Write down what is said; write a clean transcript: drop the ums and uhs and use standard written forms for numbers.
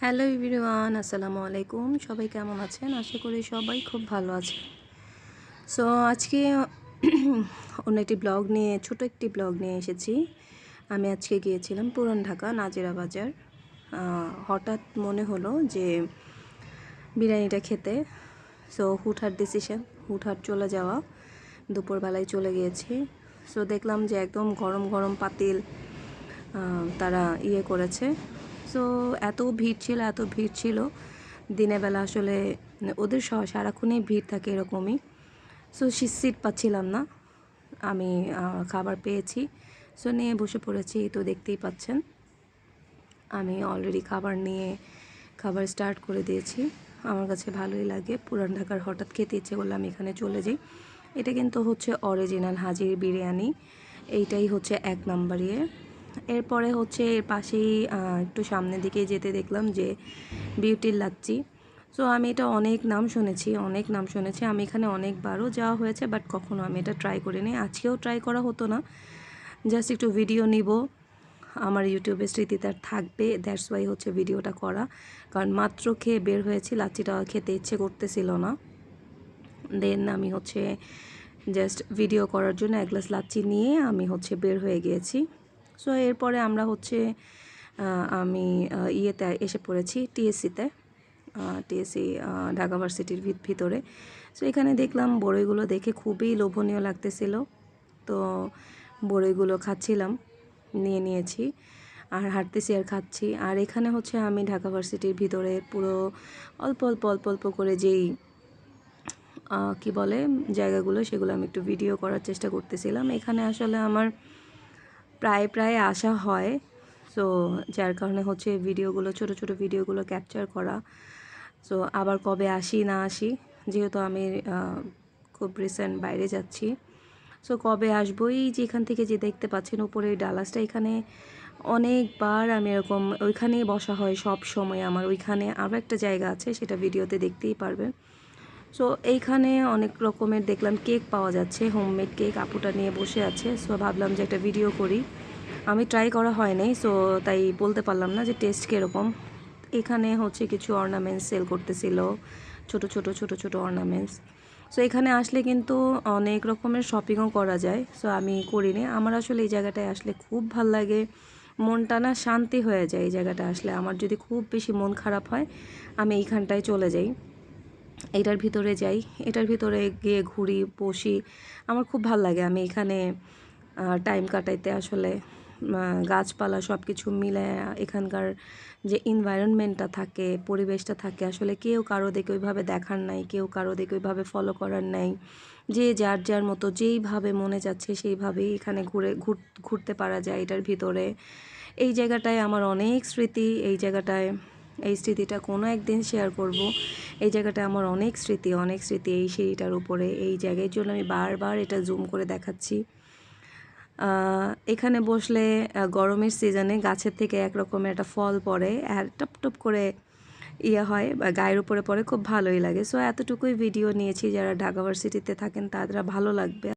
Hello everyone, আসসালামু আলাইকুম। সবাই কেমন আছেন? আশা করি সবাই খুব ভালো আছে। সো আজকে অন্য একটি ব্লগ নিয়ে ছোটো একটি ব্লগ নিয়ে এসেছি। আমি আজকে গিয়েছিলাম পুরান ঢাকা নাজিরা বাজার। হঠাৎ মনে হলো যে বিরিয়ানিটা খেতে। সো হুটহাট ডিসিশন, হুটহাট চলে যাওয়া। দুপুরবেলায় চলে গিয়েছি। সো দেখলাম যে একদম গরম গরম পাতিল তারা করেছে। সো এত ভিড় ছিল দিনের বেলা। আসলে ওদের সারাক্ষণই ভিড় থাকে এরকমই। সো সিট পাচ্ছিলাম না। আমি খাবার পেয়েছি, সো নিয়ে বসে পড়েছি। তো দেখতেই পাচ্ছেন আমি অলরেডি খাবার স্টার্ট করে দিয়েছি। আমার কাছে ভালোই লাগে। পুরান ঢাকার হঠাৎ খেতে ইচ্ছে করলে আমি এখানে চলে যাই। এটা কিন্তু হচ্ছে অরিজিনাল হাজির বিরিয়ানি। এইটাই হচ্ছে 1 নাম্বার এরপরে হচ্ছে এর পাশেই একটু সামনের দিকে যেতে দেখলাম যে বিউটির লাচ্ছি। সো আমি এটা অনেক নাম শুনেছি। আমি এখানে অনেকবারও যাওয়া হয়েছে, বাট কখনো আমি এটা ট্রাই করিনি। আজকেও ট্রাই করা হতো না, জাস্ট একটু ভিডিও নিব, আমার ইউটিউবে স্মৃতি তার থাকবে, দ্যাটস ওয়াই হচ্ছে ভিডিওটা করা। কারণ মাত্র খেয়ে বের হয়েছি, লাচ্ছিটা খেতে ইচ্ছে করতেছিল না। দেন আমি হচ্ছে জাস্ট ভিডিও করার জন্য এক গ্লাস লাচ্ছি নিয়ে আমি হচ্ছে বের হয়ে গিয়েছি। সো এরপরে আমরা হচ্ছে আমি ইয়েতে এসে পড়েছি টিএসসিতে, টিএসসি ঢাকা ভার্সিটির ভিতরে। সো এখানে দেখলাম বড়ইগুলো দেখে খুবই লোভনীয় লাগতেছিল। তো বড়ইগুলো খাচ্ছিলাম, নিয়েছি আর হাঁটতেছি আর খাচ্ছি। আর এখানে হচ্ছে আমি ঢাকা ভার্সিটির ভিতরে পুরো অল্প করে যেই কি বলে জায়গাগুলো, সেগুলো আমি একটু ভিডিও করার চেষ্টা করতেছিলাম। এখানে আসলে আমার প্রায় আসা হয়। সো যার কারণে হচ্ছে ছোটো ভিডিওগুলো ক্যাপচার করা। সো আবার কবে আসি না আসি, যেহেতু আমি খুব রিসেন্ট বাইরে যাচ্ছি। সো কবে আসবো, এই যে এখান থেকে যে দেখতে পাচ্ছেন উপরে এই ডালাসটা, এখানে অনেকবার আমি এরকম ওইখানেই বসা হয় সব সময়। আমার ওইখানে আরও একটা জায়গা আছে, সেটা ভিডিওতে দেখতেই পারবেন। সো এইখানে অনেক রকমের দেখলাম কেক পাওয়া যাচ্ছে, হোমমেড কেক। আপুটা নিয়ে বসে আছে। সো ভাবলাম যে একটা ভিডিও করি। আমি ট্রাই করা হয় নাই, সো তাই বলতে পারলাম না যে টেস্ট কীরকম। এখানে হচ্ছে কিছু অর্নামেন্টস সেল করতেছিল, ছোট অর্নামেন্টস। সো এখানে আসলে কিন্তু অনেক রকমের শপিংও করা যায়। সো আমি করিনি। আমার আসলে এই জায়গাটায় আসলে খুব ভাল লাগে, মনটা না শান্তি হয়ে যায় এই জায়গাটা আসলে। আমার যদি খুব বেশি মন খারাপ হয়, আমি এইখানটায় চলে যাই, এটার ভিতরে যাই, এটার ভিতরে গিয়ে ঘুরি, বসি। আমার খুব ভাল লাগে। আমি এখানে টাইম কাটাইতে আসলে গাছপালা সব কিছু মিলে এখানকার যে এনভায়রনমেন্টটা থাকে, পরিবেশটা থাকে, আসলে কেউ কারো দেখে ওইভাবে দেখার নাই, কেউ কারো দেখে ওইভাবে ফলো করার নাই। যে যার মতো যেইভাবে মনে যাচ্ছে সেইভাবেই এখানে ঘুরতে পারা যায় এটার ভিতরে। এই জায়গাটায় আমার অনেক স্মৃতি। এই স্মৃতিটা কোনো একদিন শেয়ার করব। এই জায়গাটায় আমার অনেক স্মৃতি এই সিঁড়িটার উপরে। এই জায়গার জন্য আমি বারবার এটা জুম করে দেখাচ্ছি। এখানে বসলে গরমের সিজনে গাছের থেকে এক রকমের একটা ফল পড়ে আর টপ করে হয় বা গায়ের উপরে পড়ে, খুব ভালোই লাগে। সো এতটুকুই ভিডিও নিয়েছি। যারা ঢাকা ভার্সিটিতে থাকেন তারা ভালো লাগবে।